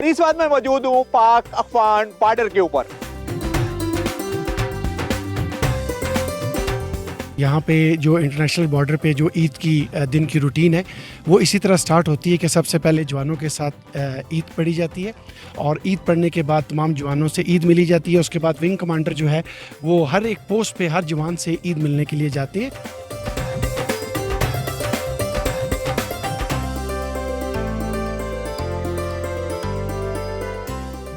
इस बात में मौजूद हूँ पाक अफगान बॉर्डर के ऊपर। यहाँ पे जो इंटरनेशनल बॉर्डर पे जो ईद की दिन की रूटीन है वो इसी तरह स्टार्ट होती है कि सबसे पहले जवानों के साथ ईद पढ़ी जाती है और ईद पढ़ने के बाद तमाम जवानों से ईद मिली जाती है। उसके बाद विंग कमांडर जो है वो हर एक पोस्ट पे हर जवान से ईद मिलने के लिए जाते हैं।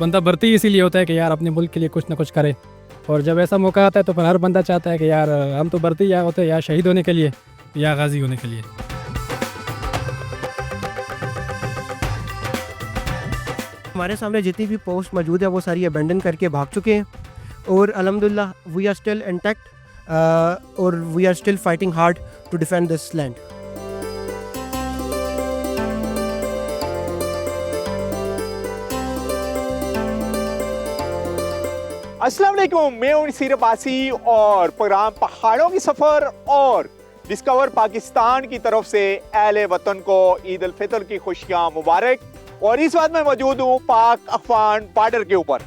बंदा भर्ती इसीलिए होता है कि यार अपने मुल्क के लिए कुछ ना कुछ करे, और जब ऐसा मौका आता है तो फिर हर बंदा चाहता है कि यार हम तो भर्ती या होते हैं या शहीद होने के लिए या गाजी होने के लिए। हमारे सामने जितनी भी पोस्ट मौजूद है वो सारी अबेंडन करके भाग चुके हैं और अल्हम्दुलिल्लाह वी आर स्टिल इंटैक्ट और we are still fighting hard to defend this land. अस्सलाम वालेकुम, मैं हूं नसीर अब्बासी और प्रोग्राम पहाड़ों की सफर और डिस्कवर पाकिस्तान की तरफ से अहले वतन को ईद उल फितर की खुशियां मुबारक। और इस बात में मौजूद हूं पाक अफगान बॉर्डर के ऊपर।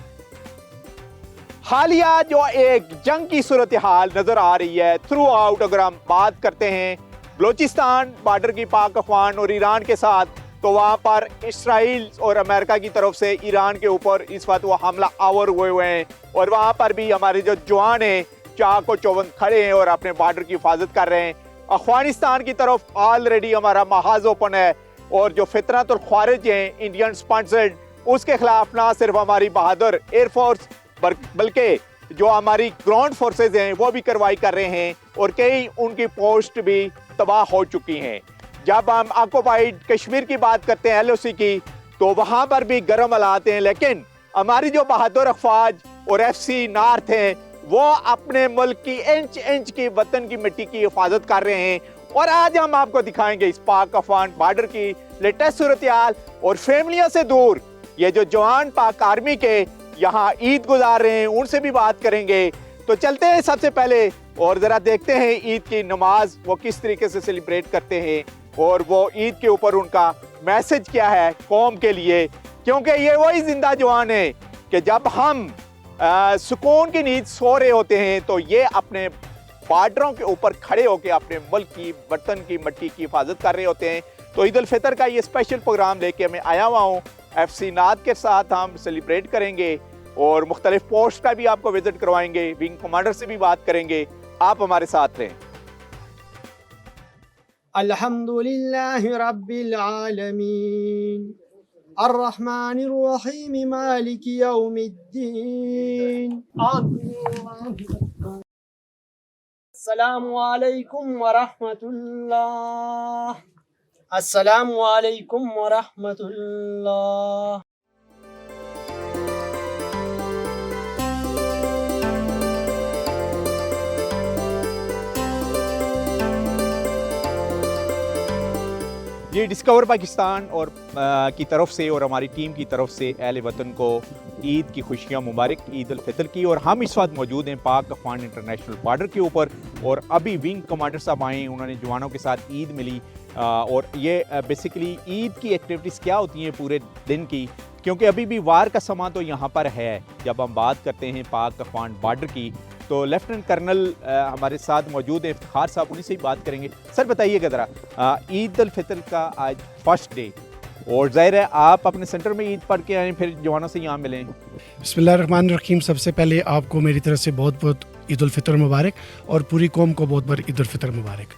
हालिया जो एक जंग की सूरत हाल नजर आ रही है थ्रू आउट, अगर हम बात करते हैं बलोचिस्तान बॉर्डर की पाक अफगान और ईरान के साथ, तो वहाँ पर इसराइल और अमेरिका की तरफ से ईरान के ऊपर इस वक्त वो हमला आवर हुए हैं और वहाँ पर भी हमारे जो जवान हैं चाक और चौबंद खड़े हैं और अपने बॉर्डर की हिफाजत कर रहे हैं। अफगानिस्तान की तरफ ऑलरेडी हमारा महाज ओपन है और जो फितरत और ख्वारिज हैं इंडियन स्पॉन्सर्ड, उसके खिलाफ ना सिर्फ हमारी बहादुर एयरफोर्स बल्कि जो हमारी ग्राउंड फोर्सेज हैं वो भी कार्रवाई कर रहे हैं और कई उनकी पोस्ट भी तबाह हो चुकी हैं। जब हम ऑक्युपाइड कश्मीर की बात करते हैं LOC की, तो वहाँ पर भी गर्म हालात हैं, लेकिन हमारी जो बहादुर अफवाज और FC नॉर्थ हैं वो अपने मुल्क की इंच इंच की वतन की मिट्टी की हिफाजत कर रहे हैं। और आज हम आपको दिखाएंगे इस पाक अफगान बॉर्डर की लेटेस्ट सूरत हाल और फैमिलियों से दूर ये जो जवान पाक आर्मी के यहाँ ईद गुजार रहे हैं उनसे भी बात करेंगे। तो चलते हैं सबसे पहले और ज़रा देखते हैं ईद की नमाज वो किस तरीके से सेलिब्रेट करते हैं और वो ईद के ऊपर उनका मैसेज क्या है कौम के लिए, क्योंकि ये वही जिंदा जवान है कि जब हम सुकून की नींद सो रहे होते हैं तो ये अपने बॉर्डरों के ऊपर खड़े होकर अपने मुल्क की वतन की मिट्टी की हिफाजत कर रहे होते हैं। तो ईद उल फितर का ये स्पेशल प्रोग्राम लेके मैं आया हुआ हूँ। FC नाद के साथ हम सेलिब्रेट करेंगे और मुख्तलिफ पोस्ट का भी आपको विजिट करवाएंगे, विंग कमांडर से भी बात करेंगे। आप हमारे साथ रहें। अल्हम्दुलिल्लाहि रब्बिल आलमीन अर्रहमानिर रहीम मालिकि यौमिद्दीन। अस्सलामु अलैकुम व रहमतुल्लाह। अस्सलामु अलैकुम व रहमतुल्लाह। ये डिस्कवर पाकिस्तान और की तरफ से और हमारी टीम की तरफ से अहले वतन को ईद की खुशियाँ मुबारक, ईद उल फितर की। और हम इस वक्त मौजूद हैं पाक अफगान इंटरनेशनल बॉर्डर के ऊपर और अभी विंग कमांडर साहब आए हैं, उन्होंने जवानों के साथ ईद मिली। और ये बेसिकली ईद की एक्टिविटीज़ क्या होती हैं पूरे दिन की, क्योंकि अभी भी वार का समा तो यहाँ पर है। जब हम बात करते हैं पाक अफगान बॉर्डर की तो लेफ्टिनेंट कर्नल हमारे साथ मौजूद है इफ्तिखार साहब, उन्हीं से ही बात करेंगे। सर बताइएगा ज़रा, ईद उल फितर का आज फर्स्ट डे और ज़ाहिर है आप अपने सेंटर में ईद पढ़ के आए, फिर जवानों से यहाँ मिलें। बिस्मिल्लाहिर्रहमानिर्रहीम। सबसे पहले आपको मेरी तरफ से बहुत बहुत ईद उल फितर मुबारक और पूरी कौम को बहुत बहुत ईद उल फितर मुबारक।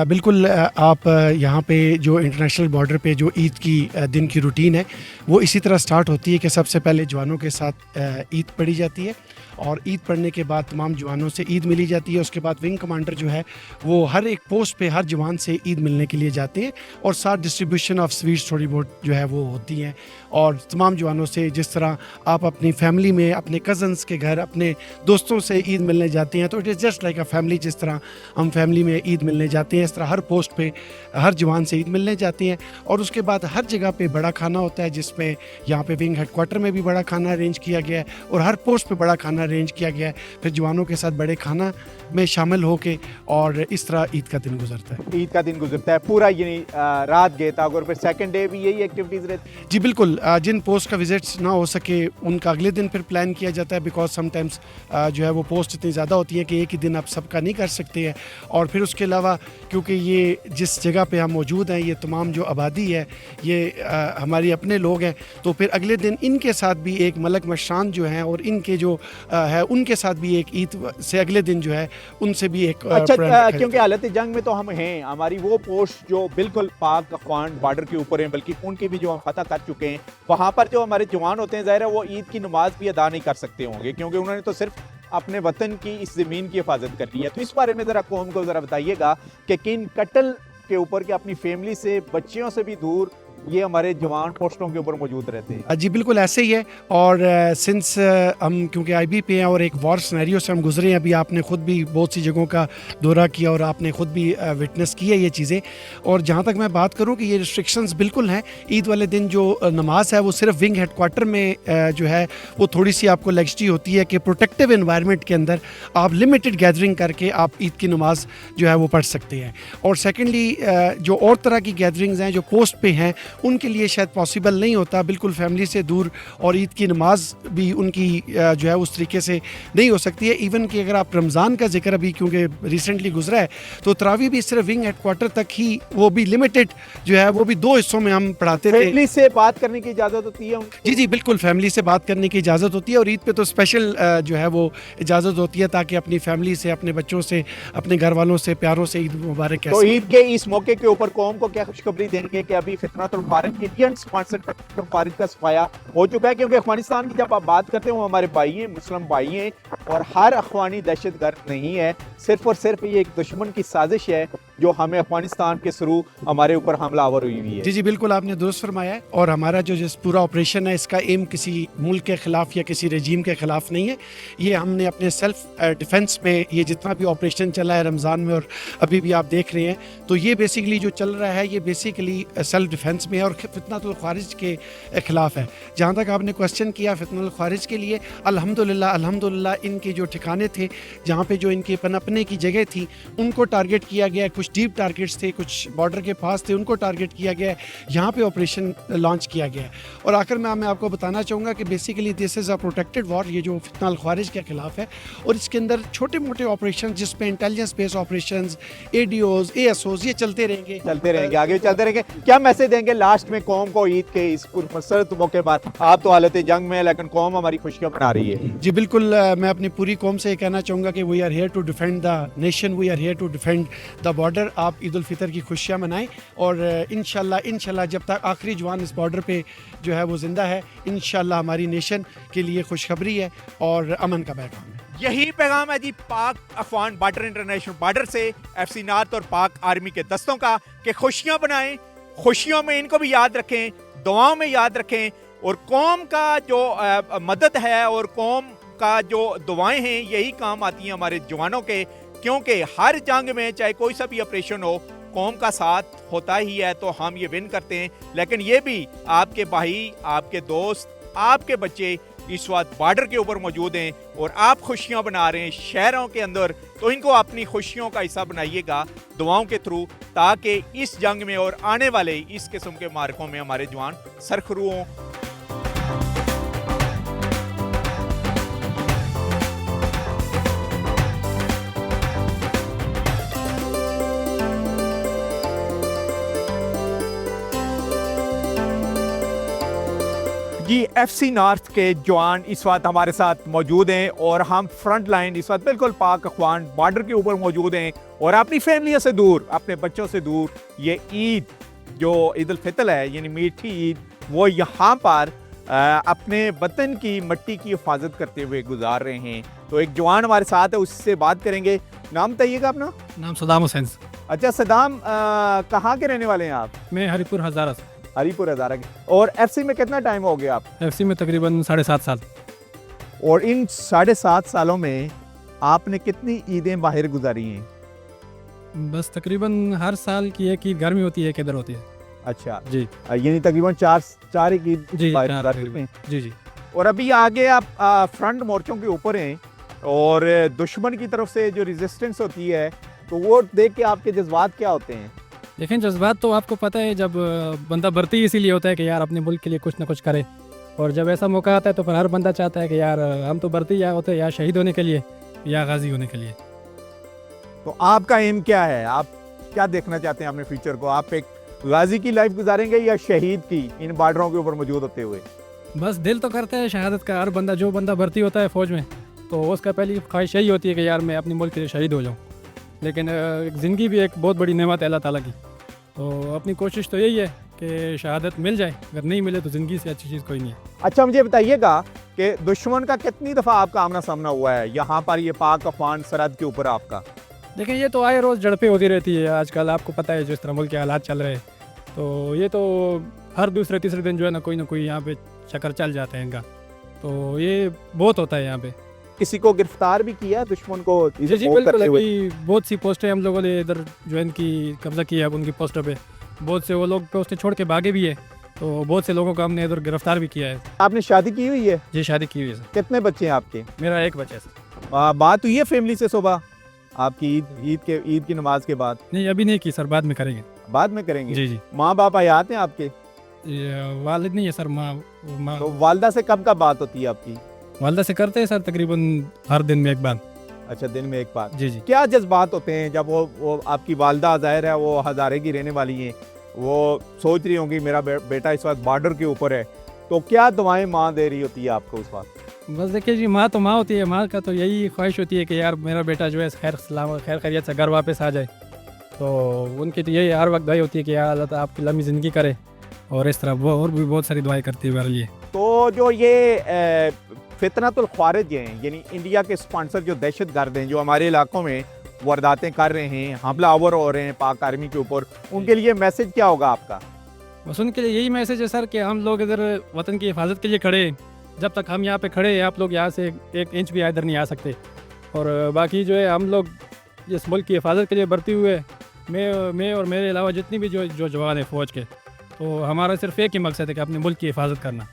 बिल्कुल आप यहाँ पे जो इंटरनेशनल बॉर्डर पे जो ईद की दिन की रूटीन है वो इसी तरह स्टार्ट होती है कि सबसे पहले जवानों के साथ ईद पढ़ी जाती है और ईद पढ़ने के बाद तमाम जवानों से ईद मिली जाती है। उसके बाद विंग कमांडर जो है वो हर एक पोस्ट पे हर जवान से ईद मिलने के लिए जाते हैं और साथ डिस्ट्रीब्यूशन ऑफ स्वीट्स थोड़ी बहुत जो है वो होती हैं। और तमाम जवानों से जिस तरह आप अपनी फैमिली में अपने कज़न्स के घर अपने दोस्तों से ईद मिलने मिलने जाते हैं, तो it is just like a family. जिस तरह हम फैमिली में ईद मिलने जाते हैं, इस तरह हर पोस्ट पे हर जवान से ईद मिलने जाते हैं। और उसके बाद हर जगह पे बड़ा खाना होता है, जिसमें यहाँ पे विंग हेडक्वार्टर में भी बड़ा खाना अरेंज किया गया है और हर पोस्ट पे बड़ा खाना अरेंज किया गया है। फिर जवानों के साथ बड़े खाना में शामिल होके और इस तरह ईद का दिन गुजरता है। ईद का दिन गुजरता है पूरा, यानी रात गए था और फिर सेकंड डे भी यही एक्टिविटीज़ रहती है? जी बिल्कुल, जिन पोस्ट का विजिट्स ना हो सके उनका अगले दिन फिर प्लान किया जाता है, बिकॉज समटाइम्स जो है वो पोस्ट इतनी ज़्यादा होती है कि एक ही दिन आप सबका नहीं कर सकते हैं। और फिर उसके अलावा क्योंकि ये जिस जगह पे हम मौजूद हैं, ये तमाम जो आबादी है ये हमारी अपने लोग हैं, तो फिर अगले दिन इनके साथ भी एक मलक मशान जो हैं और इनके जो है उनके साथ भी एक ईद से अगले दिन जो है उनसे भी एक अच्छा, क्योंकि हालत जंग में तो हम हैं, हमारी वो पोस्ट जो बिल्कुल पाक अफगान बॉर्डर के ऊपर हैं, बल्कि उनकी भी जो हम फतह कर चुके हैं, वहाँ पर जो हमारे जवान होते हैं, ज़ाहिर है वो ईद की नमाज भी अदा नहीं कर सकते होंगे, क्योंकि उन्होंने तो सिर्फ अपने वतन की इस ज़मीन की हिफाजत करनी है। तो इस बारे में ज़रा कौम को ज़रा बताइएगा कि किन कत्ल के ऊपर कि अपनी फैमिली से, बच्चियों से भी दूर ये हमारे जवान पोस्टों के ऊपर मौजूद रहते हैं। जी बिल्कुल ऐसे ही है। और सिंस हम क्योंकि आईबी पे हैं और एक वॉर सिनेरियो से हम गुजरे हैं, अभी आपने ख़ुद भी बहुत सी जगहों का दौरा किया और आपने ख़ुद भी विटनेस की है ये चीज़ें। और जहाँ तक मैं बात करूँ कि ये रिस्ट्रिक्शंस बिल्कुल हैं। ईद वाले दिन जो नमाज है वो सिर्फ विंग हेडक्वार्टर में जो है वो थोड़ी सी आपको लग्जरी होती है कि प्रोटेक्टिव इन्वायरमेंट के अंदर आप लिमिटेड गैदरिंग करके आप ईद की नमाज जो है वो पढ़ सकते हैं। और सेकेंडली जो और तरह की गैदरिंग्स हैं जो पोस्ट पे हैं उनके लिए शायद पॉसिबल नहीं होता, बिल्कुल फैमिली से दूर, और ईद की नमाज भी उनकी जो है उस तरीके से नहीं हो सकती है। इवन कि अगर आप रमज़ान का जिक्र अभी क्योंकि रिसेंटली गुजरा है, तो तरावी भी सिर्फ विंग हेडक्वार्टर तक ही, वो भी लिमिटेड जो है वो भी 2 हिस्सों में हम पढ़ाते थे। फैमिली से बात करने की इजाज़त होती है? जी जी बिल्कुल, फैमिली से बात करने की इजाज़त होती है और ईद पे तो स्पेशल जो है वो इजाज़त होती है, ताकि अपनी फैमिली से, अपने बच्चों से, अपने घर वालों से प्यारों से ईद मुबारक कह तो सकें। ईद के इस मौके के ऊपर कौम को क्या खुशखबरी देंगे कि अभी फितरतुल फारिग इंडियन स्पॉन्सर्ड फितरतुल फारिग का सफाया हो चुका है? क्योंकि अफगानिस्तान की जब आप बात करते हैं वो हमारे भाई हैं, मुस्लिम भाई हैं, और हर अफगानी दहशतगर्द नहीं है, सिर्फ और सिर्फ ये एक दुश्मन की साजिश है जो हमें अफगानिस्तान के शुरू हमारे ऊपर हमलावर हुई है। जी जी बिल्कुल, आपने दुरुस्त फरमाया है। और हमारा जो जिस पूरा ऑपरेशन है इसका एम किसी मुल्क के ख़िलाफ़ या किसी रजीम के ख़िलाफ़ नहीं है। ये हमने अपने सेल्फ डिफेंस में ये जितना भी ऑपरेशन चला है रमज़ान में और अभी भी आप देख रहे हैं, तो ये बेसिकली जो चल रहा है ये बेसिकली सेल्फ डिफेंस में और फितनतुल ख़ारिज के ख़िलाफ़ है। जहाँ तक आपने क्वेश्चन किया फितनतुल ख़ारिज के लिए, अल्हम्दुलिल्लाह इनके जो ठिकाने थे, जहाँ पे जो इनके पनपने की जगह थी, उनको टारगेट किया गया। कुछ डीप टारगेट्स थे, कुछ बॉर्डर के पास थे, उनको टारगेट किया गया। यहाँ पे ऑपरेशन लॉन्च किया गया। और आखिर में मैं आपको बताना चाहूँगा कि basically this is a protected war, ये जो फितनतुल ख़ारिज के ख़िलाफ़ है। और इसके अंदर छोटे मोटे ऑपरेशन जिसमें intelligence based operation, ADOs, ASOs ये चलते रहेंगे आगे चलते रहेंगे। क्या मैसेज देंगे लास्ट में कौम को ईद के इस पुरमसरत मौके पर? आप तो हालत जंग में, लेकिन कौम हमारी खुशियाँ मना रही है। जी बिल्कुल, मैं अपनी पूरी कौम से ये कहना चाहूँगा कि we are here to defend the nation, we are here to defend the border. आप ईद उल फितर की खुशियाँ मनाएं और इंशाल्लाह जब तक आखिरी जवान इस बॉर्डर पे जो है वो ज़िंदा है, इंशाल्लाह हमारी नेशन के लिए खुशखबरी है और अमन का पैगाम है। यही पैगाम है जी पाक अफगान बॉर्डर, इंटरनेशनल बॉर्डर से FC नॉर्थ और पाक आर्मी के दस्तों का, कि खुशियाँ बनाएं, खुशियों में इनको भी याद रखें, दुआओं में याद रखें, और कौम का जो मदद है और कौम का जो दुआएं हैं यही काम आती हैं हमारे जवानों के, क्योंकि हर जंग में चाहे कोई सा भी ऑपरेशन हो, कौम का साथ होता ही है तो हम ये विन करते हैं। लेकिन ये भी आपके भाई, आपके दोस्त, आपके बच्चे इस वक्त बॉर्डर के ऊपर मौजूद हैं और आप खुशियां बना रहे हैं शहरों के अंदर, तो इनको अपनी खुशियों का हिस्सा बनाइएगा दुआओं के थ्रू, ताकि इस जंग में और आने वाले इस किस्म के मार्कों में हमारे जवान सरखरू हों। जी FC नॉर्थ के जवान इस वक्त हमारे साथ मौजूद हैं और हम फ्रंट लाइन इस वक्त बिल्कुल पाक अफगान बॉर्डर के ऊपर मौजूद हैं और अपनी फैमिलियों से दूर, अपने बच्चों से दूर, ये ईद जो ईद उल फितर है यानी मीठी ईद, वो यहाँ पर अपने वतन की मट्टी की हिफाजत करते हुए गुजार रहे हैं। तो एक जवान हमारे साथ है, उससे बात करेंगे। नाम बताइएगा अपना? नाम सदाम हुसैन। अच्छा सदाम, कहाँ के रहने वाले हैं आप? मैं हरिपुर हज़ारा से। हरिपुर हज़ारा के। और FC में कितना टाइम हो गया आप? FC में तकरीबन 7.5 साल। और इन 7.5 सालों में आपने कितनी ईदें बाहर गुजारी हैं? बस तकरीबन हर साल की एक ईद घर में होती है, एक इधर होती है। अच्छा, जी यानी तकरीबन चार एक ईद जी बाहर चार गुजारी तकरीबन। हैं। जी जी। और अभी आगे आप फ्रंट मोर्चों के ऊपर हैं और दुश्मन की तरफ से जो रेजिस्टेंस होती है, तो वो देख के आपके जज्बात क्या होते हैं? लेकिन जज्बात तो आपको पता है, जब बंदा भर्ती इसीलिए होता है कि यार अपने मुल्क के लिए कुछ ना कुछ करे, और जब ऐसा मौका आता है तो फिर हर बंदा चाहता है कि यार हम तो भर्ती या होते या शहीद होने के लिए या गाजी होने के लिए। तो आपका एम क्या है? आप क्या देखना चाहते हैं अपने फ्यूचर को? आप एक गाजी की लाइफ गुजारेंगे या शहीद की, इन बॉर्डरों के ऊपर मौजूद होते हुए? बस दिल तो करता है शहादत का, हर बंदा जो बंदा भर्ती होता है फ़ौज में तो उसका पहली ख्वाहिश यही होती है कि यार मैं अपने मुल्क के लिए शहीद हो जाऊँ। लेकिन ज़िंदगी भी एक बहुत बड़ी नेमत है अल्लाह ताला की, तो अपनी कोशिश तो यही है कि शहादत मिल जाए, अगर नहीं मिले तो ज़िंदगी से अच्छी चीज़ कोई नहीं है। अच्छा, मुझे बताइएगा कि दुश्मन का कितनी दफ़ा आपका आमना सामना हुआ है यहाँ पर, ये पाक अफगान सरहद के ऊपर आपका? लेकिन ये तो आए रोज़ झड़पें होती रहती है आजकल, आपको पता है जिस तरह मुल्क के हालात चल रहे हैं, तो ये तो हर दूसरे तीसरे दिन जो है ना कोई यहाँ पे चक्कर चल जाते हैं इनका, तो ये बहुत होता है यहाँ पे। किसी को गिरफ्तार भी किया दुश्मन को? जी जी बिल्कुल, अभी बहुत सी पोस्टें हम लोगों ने इधर जो है इनकी कब्जा किया है उनकी पोस्टों पे, बहुत से वो लोग पोस्टें छोड़ के भागे भी है, तो बहुत से लोगों को हमने इधर गिरफ्तार भी किया है। आपने शादी की हुई है? जी शादी की हुई है सर। कितने बच्चे हैं आपके? मेरा एक बच्चा है सर। बात हुई है फैमिली से सुबह आपकी ईद की नमाज के बाद? नहीं अभी नहीं की सर, बाद में करेंगे। बाद में करेंगे? जी जी। माँ बाप हयात हैं आपके? वालिद नहीं है सर, माँ तो वालदा से कब कब बात होती है आपकी? वालदा से करते हैं सर तकरीबन हर दिन में एक बार। अच्छा, दिन में एक बार। जी जी। क्या जज्बात होते हैं जब वो आपकी वालदा ज़ाहिर है वो हज़ारे की रहने वाली हैं, वो सोच रही होंगी मेरा बेटा इस वक्त बॉर्डर के ऊपर है, तो क्या दुआएं माँ दे रही होती है आपको उस वक्त? बस देखिए जी, माँ तो माँ होती है, माँ का तो यही ख्वाहिश होती है कि यार मेरा बेटा जो है खैर खैरियत से घर वापस आ जाए, तो उनकी तो यही हर वक्त दुआई होती है कि यार अल्लाह ताला आपकी लंबी ज़िंदगी करे, और इस तरह वो और भी बहुत सारी दुआएं करती है मेरे लिए। तो जो ये फितनतुल ख्वारिज हैं, यानी इंडिया के स्पॉन्सर जो दहशत गर्द हैं, जो हमारे इलाकों में वारदातें कर रहे हैं, हमला आवर हो रहे हैं पाक आर्मी के ऊपर, उनके लिए मैसेज क्या होगा आपका? बस उनके लिए यही मैसेज है सर कि हम लोग इधर वतन की हिफाजत के लिए खड़े हैं, जब तक हम यहाँ पे खड़े हैं आप लोग यहाँ से एक इंच भी इधर नहीं आ सकते, और बाकी जो है हम लोग इस मुल्क की हिफाजत के लिए बढ़ते हुए मैं और मेरे अलावा जितनी भी जो जवान है फ़ौज के, तो हमारा सिर्फ एक ही मकसद है कि अपने मुल्क की हिफाजत करना।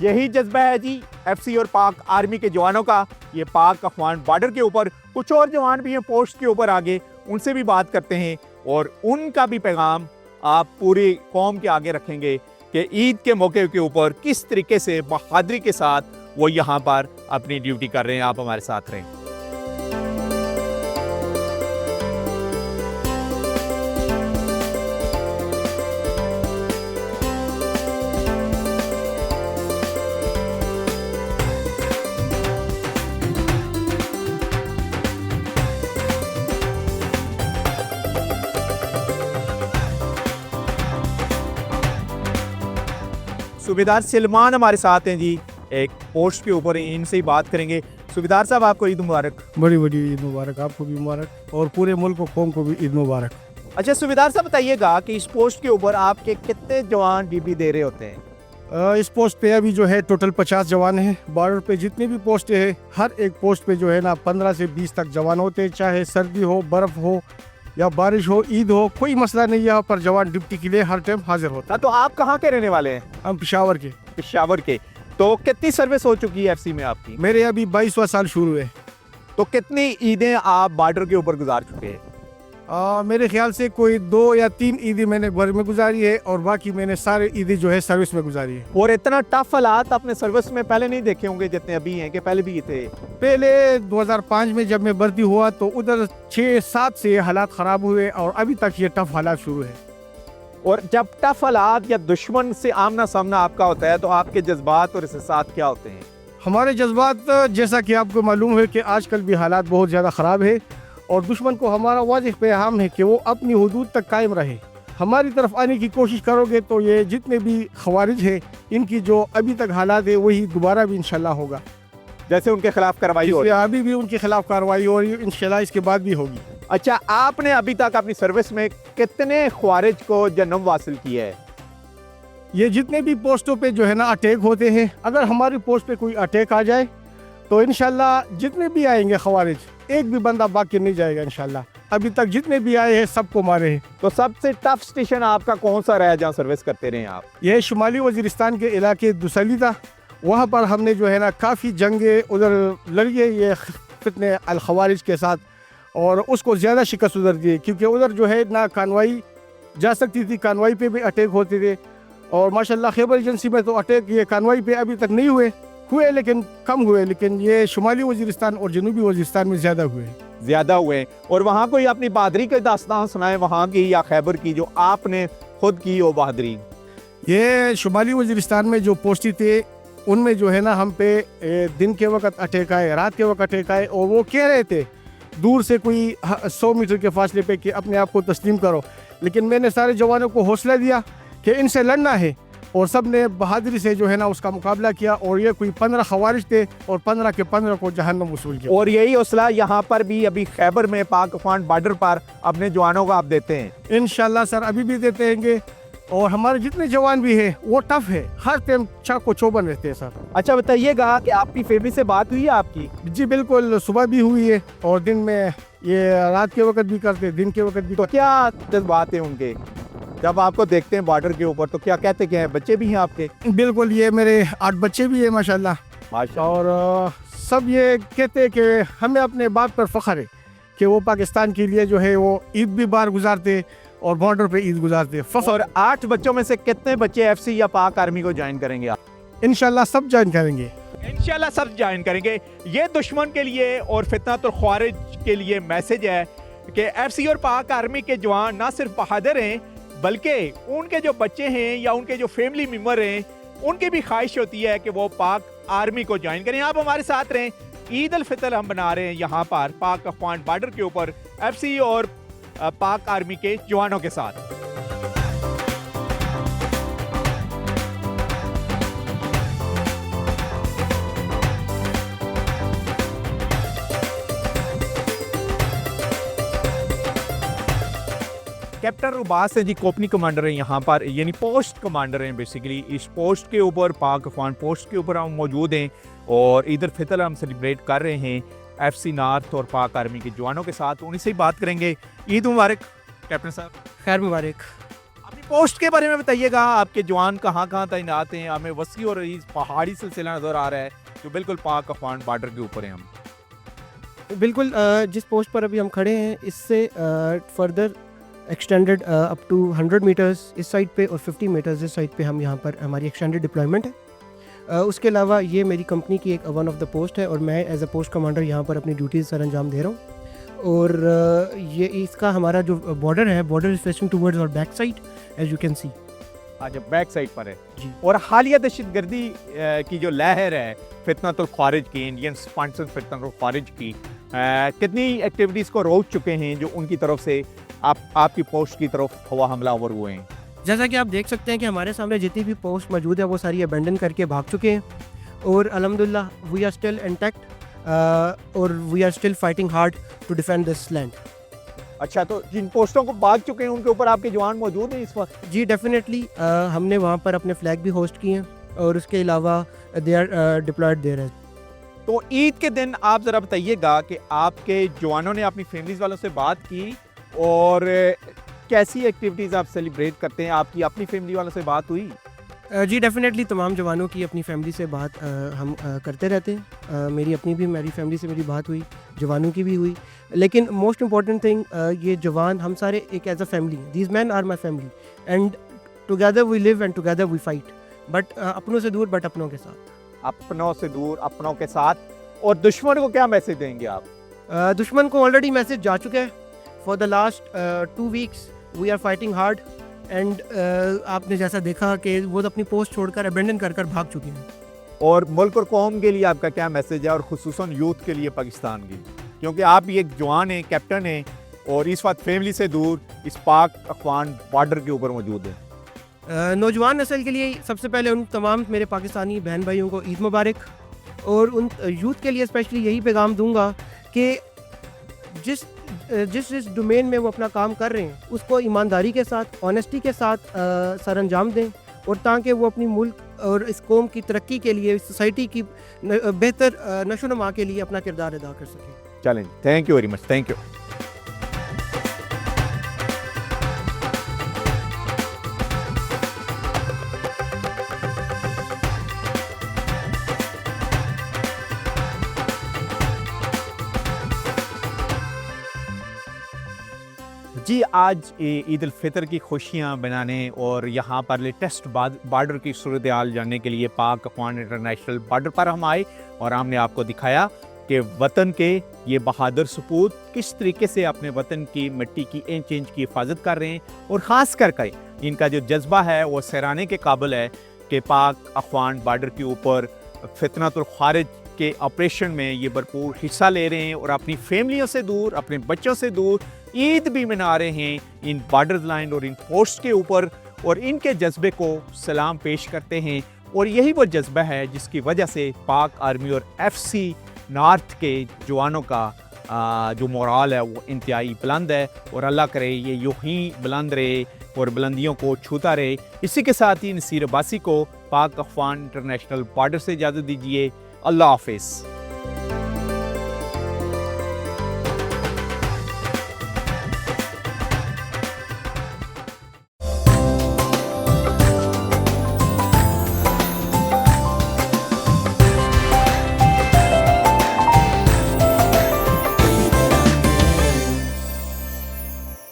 यही जज्बा है जी FC और पाक आर्मी के जवानों का। ये पाक अफगान बॉर्डर के ऊपर कुछ और जवान भी हैं पोस्ट के ऊपर आगे, उनसे भी बात करते हैं और उनका भी पैगाम आप पूरी कौम के आगे रखेंगे कि ईद के मौके के ऊपर किस तरीके से बहादुरी के साथ वो यहाँ पर अपनी ड्यूटी कर रहे हैं। आप हमारे साथ रहें। सूबेदार सलमान हमारे साथ हैं जी, एक पोस्ट के ऊपर, इनसे ही बात करेंगे। सूबेदार साहब, आपको ईद मुबारक। बड़ी बड़ी ईद मुबारक, आपको भी मुबारक और पूरे मुल्क को कौम को भी ईद मुबारक। अच्छा सूबेदार साहब, बताइएगा कि इस पोस्ट के ऊपर आपके कितने जवान ड्यूटी दे रहे होते हैं? इस पोस्ट पे अभी जो है टोटल 50 जवान हैं। बॉर्डर पे जितनी भी पोस्टें हैं, हर एक पोस्ट पे जो है ना 15 से 20 तक जवान होते हैं, चाहे सर्दी हो, बर्फ़ हो या बारिश हो, ईद हो, कोई मसला नहीं है, यहाँ पर जवान ड्यूटी के लिए हर टाइम हाजिर होता है। तो आप कहाँ के रहने वाले हैं? हम पेशावर के। पेशावर के। तो कितनी सर्विस हो चुकी है FC में आपकी? मेरे अभी 22वां साल शुरू है। तो कितनी ईदें आप बॉर्डर के ऊपर गुजार चुके हैं? मेरे ख्याल से कोई 2 या 3 ईदें मैंने घर में गुजारी है और बाकी मैंने सारे ईदें जो है सर्विस में गुजारी है। और इतना टफ हालात अपने सर्विस में पहले नहीं देखे होंगे जितने अभी हैं, कि पहले भी थे? पहले 2005 में जब मैं भर्ती हुआ तो उधर 6-7 से हालात ख़राब हुए और अभी तक ये टफ हालात शुरू है। और जब टफ हालात या दुश्मन से आमना सामना आपका होता है तो आपके जज्बात और एहसास क्या होते हैं? हमारे जज्बात, जैसा कि आपको मालूम है कि आजकल भी हालात बहुत ज़्यादा ख़राब है और दुश्मन को हमारा वाज़िह पैगाम है कि वो अपनी हुदूद तक कायम रहे। हमारी तरफ आने की कोशिश करोगे तो ये जितने भी खवारिज हैं, इनकी जो अभी तक हालात है वही दोबारा भी इंशाल्लाह होगा। जैसे उनके खिलाफ कार्रवाई हो रही है, अभी भी उनके खिलाफ कार्रवाई हो रही है, इंशाल्लाह इसके बाद भी होगी। अच्छा, आपने अभी तक अपनी सर्विस में कितने खवारिज को जन्म हासिल किया है? ये जितने भी पोस्टों पे जो है ना अटैक होते हैं, अगर हमारी पोस्ट पे कोई अटैक आ जाए तो इंशाल्लाह जितने भी आएंगे खवारिज एक भी बंदा बाकी नहीं जाएगा इंशाल्लाह। अभी तक जितने भी आए हैं सबको मारे हैं। तो सबसे टफ स्टेशन आपका कौन सा रहा जहाँ सर्विस करते रहे आप? ये शुमाली वजीरिस्तान के इलाके दुसली था, वहाँ पर हमने जो है ना काफ़ी जंगे उधर लड़ी है ये फितने अल खवारिज के साथ, और उसको ज़्यादा शिकस्त उधर दी क्योंकि उधर जो है ना कानवाई जा सकती थी, कानवाई पे भी अटैक होते थे। और माशाल्लाह खैबर एजेंसी में तो अटैक ये कानवाई पे अभी तक नहीं हुए लेकिन कम हुए, लेकिन ये शुमाली वजीरिस्तान और जनूबी वजीरिस्तान में ज़्यादा हुए। और वहाँ कोई अपनी बहादरी के दास्तान सुनाए वहाँ की या खैबर की जो आपने खुद की वो बहादरी? ये शुमाली वजीरिस्तान में जो पोस्टी थे उनमें जो है ना हम पे दिन के वक्त अटैक आए, रात के वक्त अटैक आए, और वो कह रहे थे दूर से कोई 100 मीटर के फासले पे कि अपने आप को तस्लीम करो, लेकिन मैंने सारे जवानों को हौसला दिया कि इनसे लड़ना है, और सब ने बहादुरी से जो है ना उसका मुकाबला किया। और ये कोई 15 खवारिज थे और 15 के 15 को जहन्नम वसूल किया। और यही हौसला यहाँ पर भी अभी खैबर में पाक अफगान बॉर्डर पर अपने जवानों को आप देते हैं? इंशाल्लाह सर अभी भी देते रहेंगे, और हमारे जितने जवान भी हैं वो टफ है, हर टाइम चाको चौबन रहते हैं सर। अच्छा बताइएगा कि आपकी फैमिली से बात हुई है आपकी? जी बिल्कुल, सुबह भी हुई है और दिन में, ये रात के वक्त भी करते, दिन के वक्त भी। तो क्या जज्बात हैं उनके जब आपको देखते हैं बॉर्डर के ऊपर, तो क्या कहते हैं? बच्चे भी हैं आपके? बिल्कुल, ये मेरे 8 बच्चे भी हैं माशाल्लाह, माशाल्लाह। और सब ये कहते हैं कि हमें अपने बाप पर फख्र है कि वो पाकिस्तान के लिए जो है वो ईद भी बाहर गुजारते और बॉर्डर पे ईद गुजारते। और 8 बच्चों में से कितने बच्चे एफसी या पाक आर्मी को ज्वाइन करेंगे आप? इंशाल्लाह सब ज्वाइन करेंगे। इंशाल्लाह सब ज्वाइन करेंगे। ये दुश्मन के लिए और फितनतुल ख्वारिज के लिए मैसेज है कि एफसी और पाक आर्मी के जवान ना सिर्फ बहादुर हैं, बल्कि उनके जो बच्चे हैं या उनके जो फैमिली मेम्बर हैं उनकी भी ख्वाहिश होती है कि वो पाक आर्मी को ज्वाइन करें। आप हमारे साथ रहें। ईद उल फितर हम बना रहे हैं यहाँ पर पाक अफगान बॉर्डर के ऊपर एफसी और पाक आर्मी के जवानों के साथ। कैप्टन रुबास है जी, कोपनी कमांडर हैं यहाँ पर, यानी पोस्ट कमांडर हैं बेसिकली। इस पोस्ट के ऊपर पाक अफगान पोस्ट के ऊपर हम मौजूद हैं और ईद उल फितर हम सेलिब्रेट कर रहे हैं एफसी नॉर्थ और पाक आर्मी के जवानों के साथ। उन्हीं से ही बात करेंगे। ईद मुबारक कैप्टन साहब। खैर मुबारक। अपनी पोस्ट के बारे में बताइएगा, आपके जवान कहाँ कहाँ तैनात हैं? हमें वसी और इस पहाड़ी सिलसिला नज़र आ रहा है जो बिल्कुल पाक अफगान बॉर्डर के ऊपर है। हम बिल्कुल जिस पोस्ट पर अभी हम खड़े हैं इससे further extended up to 100 metres इस साइड पे और 50 मीटर्स इस साइड पे हम यहाँ पर हमारी एक्सटेंडेड डिप्लॉयमेंट है। उसके अलावा ये मेरी कंपनी की एक वन ऑफ द पोस्ट है और मैं एज अ पोस्ट कमांडर यहाँ पर अपनी ड्यूटीज़ सर अंजाम दे रहा हूँ। और ये इसका हमारा जो बॉर्डर है, बॉर्डर इज फेसिंग टूवर्ड्स और back side as you can see. आज बैक साइड पर है जी। और हालिया दहशतगर्दी की जो लहर है फितनतुल ख्वारिज की, इंडियन स्पॉन्सर फितनतुल ख्वारिज की, कितनी एक्टिविटीज़ को रोक चुके हैं जो उनकी तरफ से आपकी पोस्ट की तरफ हवा हमलावर हुए हैं? जैसा कि आप देख सकते हैं कि हमारे सामने जितनी भी पोस्ट मौजूद है वो सारी अबेंडन करके भाग चुके हैं, और अल्हम्दुलिल्लाह वी आर स्टिल इंटैक्ट और we are still fighting hard to defend this land. अच्छा, तो जिन पोस्टों को भाग चुके हैं उनके ऊपर आपके जवान मौजूद हैं इस वक्त? जी डेफिनेटली, हमने वहाँ पर अपने फ्लैग भी होस्ट किए हैं और उसके अलावा दे आर डिप्लॉयड देयर है। तो ईद के दिन आप ज़रा बताइएगा कि आपके जवानों ने अपनी फैमिलीज वालों से बात की और कैसी एक्टिविटीज़ आप सेलिब्रेट करते हैं? आपकी अपनी फैमिली वालों से बात हुई? जी डेफिनेटली, तमाम जवानों की अपनी फैमिली से बात हम करते रहते हैं। मेरी अपनी भी मेरी फैमिली से मेरी बात हुई, जवानों की भी हुई, लेकिन मोस्ट इम्पॉर्टेंट थिंग ये जवान हम सारे एक as a family, these man are my family and together we live and together we fight, but अपनों से दूर बट अपनों के साथ। अपनों से दूर अपनों के साथ। और दुश्मन को क्या मैसेज देंगे आप? दुश्मन को ऑलरेडी मैसेज जा चुका है। For the last 2 weeks we are fighting hard and आपने जैसा देखा कि वो अपनी पोस्ट छोड़कर अबेंडन कर भाग चुके हैं। और मुल्क और कौम के लिए आपका क्या मैसेज है, और खुसूसन यूथ के लिए पाकिस्तान की, क्योंकि आप भी एक जवान हैं, कैप्टन हैं और इस वक्त फैमिली से दूर इस पाक अफगान बॉर्डर के ऊपर मौजूद हैं? नौजवान नस्ल के लिए सबसे पहले उन तमाम मेरे पाकिस्तानी बहन भाइयों को ईद मुबारक, और उन यूथ के लिए स्पेशली यही पैगाम दूंगा कि जिस डोमेन में वो अपना काम कर रहे हैं उसको ईमानदारी के साथ, ऑनेस्टी के साथ सर अंजाम दें, और ताकि वो अपनी मुल्क और इस कौम की तरक्की के लिए, इस सोसाइटी की बेहतर नशोनुमा के लिए अपना किरदार अदा कर सकें। चलें, thank you very much, thank you. जी, आज ईद उल फितर की खुशियाँ बनाने और यहाँ पर लेटेस्ट बॉर्डर की सूरत हाल जानने के लिए पाक अफगान इंटरनेशनल बॉर्डर पर हम आए और हमने आपको दिखाया कि वतन के ये बहादुर सपूत किस तरीके से अपने वतन की मिट्टी की इंच इंच की हिफाजत कर रहे हैं, और ख़ास करके इनका जो जज्बा है वो सराहने के काबिल है कि पाक अफगान बॉर्डर के ऊपर फितनतुल खारिज के ऑपरेशन में ये भरपूर हिस्सा ले रहे हैं और अपनी फैमिलियों से दूर, अपने बच्चों से दूर ईद भी मना रहे हैं इन बॉर्डर लाइन और इन पोस्ट के ऊपर, और इनके जज्बे को सलाम पेश करते हैं। और यही वो जज्बा है जिसकी वजह से पाक आर्मी और FC नॉर्थ के जवानों का जो मोराल है वो इंतहाई बुलंद है, और अल्लाह करे ये यूं ही बुलंद रहे और बुलंदियों को छूता रहे। इसी के साथ ही नसीर अब्बासी को पाक अफगान इंटरनेशनल बॉर्डर से इजाज़त दीजिए। अल्लाह हाफिज़।